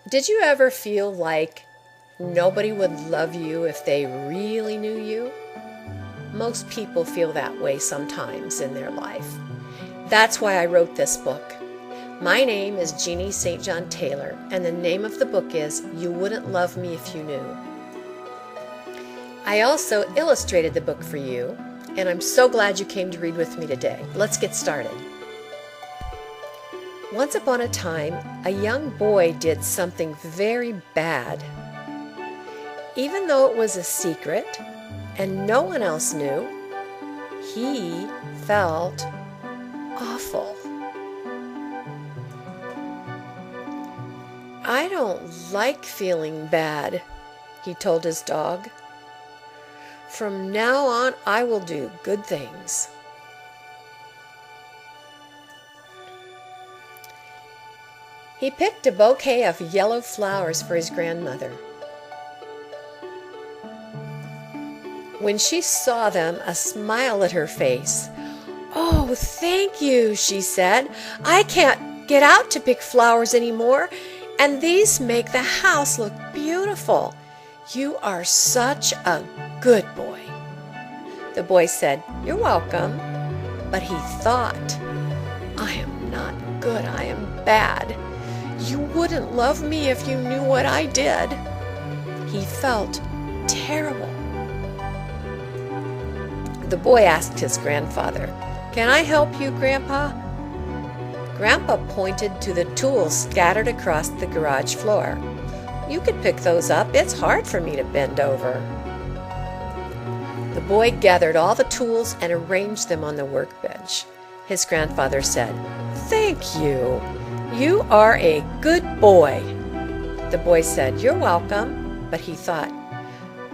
Did you ever feel like nobody would love you if they really knew you? Most people feel that way sometimes in their life. That's why I wrote this book. My name is Jeannie St. Taylor, and the name of the book is You Wouldn't Love Me If You Knew. I also illustrated the book for you, and I'm so glad you came to read with me today. Let's get started. Once upon a time, a young boy did something very bad. Even though it was a secret and no one else knew, he felt awful. "I don't like feeling bad," he told his dog. "From now on, I will do good things." He picked a bouquet of yellow flowers for his grandmother. When she saw them, a smile lit her face. "Oh, thank you," she said. "I can't get out to pick flowers anymore, and these make the house look beautiful. You are such a good boy." The boy said, "You're welcome." But he thought, "I am not good, I am bad. You wouldn't love me if you knew what I did." He felt terrible. The boy asked his grandfather, "Can I help you, Grandpa?" Grandpa pointed to the tools scattered across the garage floor. "You could pick those up. It's hard for me to bend over." The boy gathered all the tools and arranged them on the workbench. His grandfather said, "Thank you. You are a good boy." The boy said, "You're welcome." But he thought,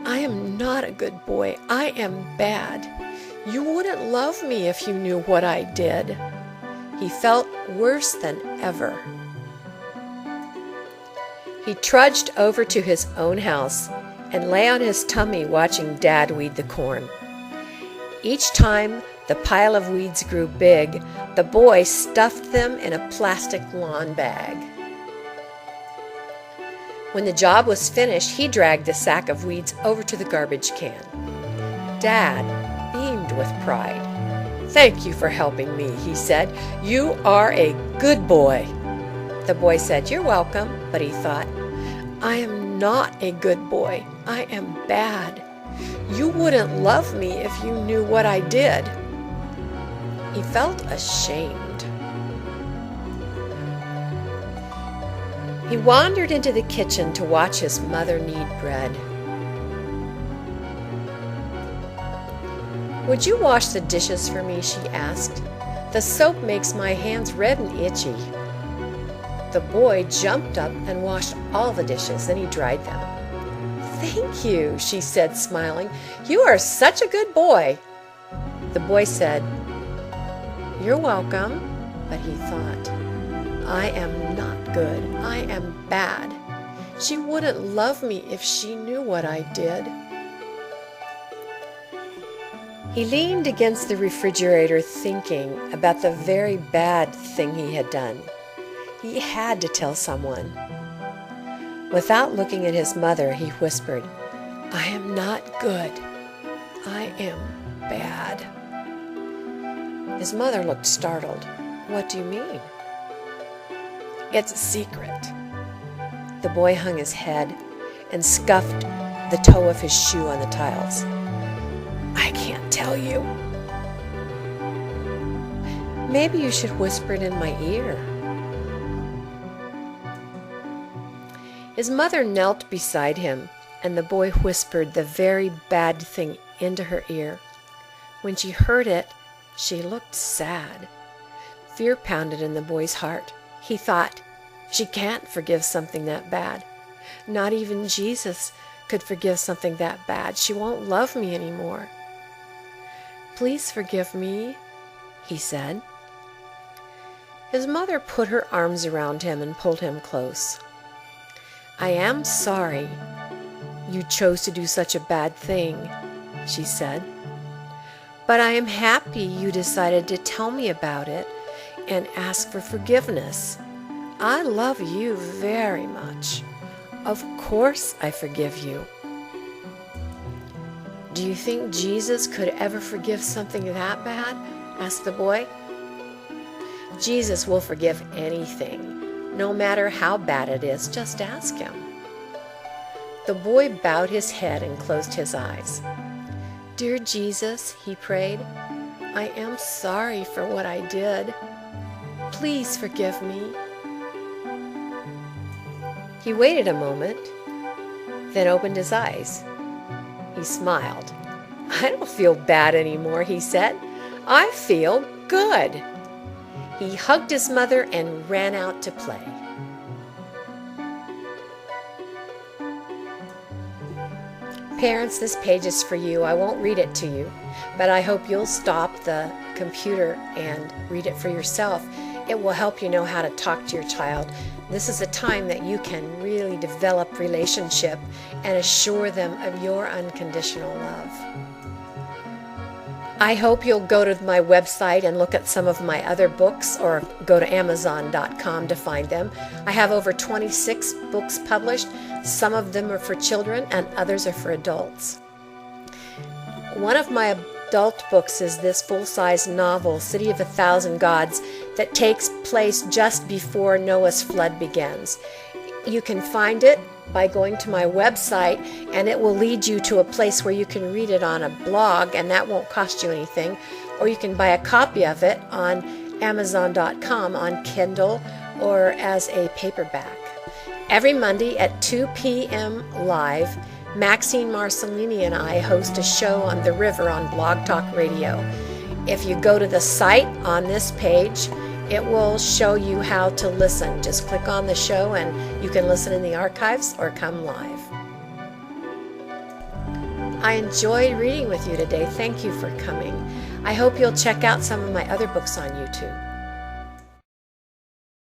"I am not a good boy. I am bad. You wouldn't love me if you knew what I did." He felt worse than ever. He trudged over to his own house and lay on his tummy watching Dad weed the corn. Each time the pile of weeds grew big, the boy stuffed them in a plastic lawn bag. When the job was finished, he dragged the sack of weeds over to the garbage can. Dad beamed with pride. "Thank you for helping me," he said. "You are a good boy." The boy said, "You're welcome," but he thought, "I am not a good boy. I am bad. You wouldn't love me if you knew what I did." He felt ashamed. He wandered into the kitchen to watch his mother knead bread. "Would you wash the dishes for me?" she asked. "The soap makes my hands red and itchy." The boy jumped up and washed all the dishes, then he dried them. "Thank you," she said, smiling. "You are such a good boy." The boy said, "You're welcome," but he thought, "I am not good. I am bad. She wouldn't love me if she knew what I did." He leaned against the refrigerator thinking about the very bad thing he had done. He had to tell someone. Without looking at his mother, he whispered, "I am not good. I am bad." His mother looked startled. "What do you mean?" "It's a secret." The boy hung his head and scuffed the toe of his shoe on the tiles. "I can't tell you." "Maybe you should whisper it in my ear." His mother knelt beside him, and the boy whispered the very bad thing into her ear. When she heard it, she looked sad. Fear pounded in the boy's heart. He thought, "She can't forgive something that bad. Not even Jesus could forgive something that bad. She won't love me anymore." "Please forgive me," he said. His mother put her arms around him and pulled him close. "I am sorry you chose to do such a bad thing," she said. "But I am happy you decided to tell me about it and ask for forgiveness. I love you very much. Of course I forgive you. Do you think Jesus could ever forgive something that bad? Asked the boy. Jesus will forgive anything, no matter how bad it is. Just ask him. The boy bowed his head and closed his eyes. Dear Jesus, he prayed, I am sorry for what I did. Please forgive me. He waited a moment, then opened his eyes. He smiled. I don't feel bad anymore, he said. I feel good. He hugged his mother and ran out to play. Parents, this page is for you. I won't read it to you, but I hope you'll stop the computer and read it for yourself. It will help you know how to talk to your child. This is a time that you can really develop relationship and assure them of your unconditional love. I hope you'll go to my website and look at some of my other books, or go to Amazon.com to find them. I have over 26 books published. Some of them are for children and others are for adults. One of my adult books is this full-size novel, City of a Thousand Gods, that takes place just before Noah's flood begins. You can find it by going to my website, and it will lead you to a place where you can read it on a blog, and that won't cost you anything. Or you can buy a copy of it on Amazon.com on Kindle or as a paperback. Every Monday at 2 p.m. live, Maxine Marcellini and I host a show on the river on Blog Talk Radio. If you go to the site on this page, it will show you how to listen. Just click on the show and you can listen in the archives or come live. I enjoyed reading with you today. Thank you for coming. I hope you'll check out some of my other books on YouTube.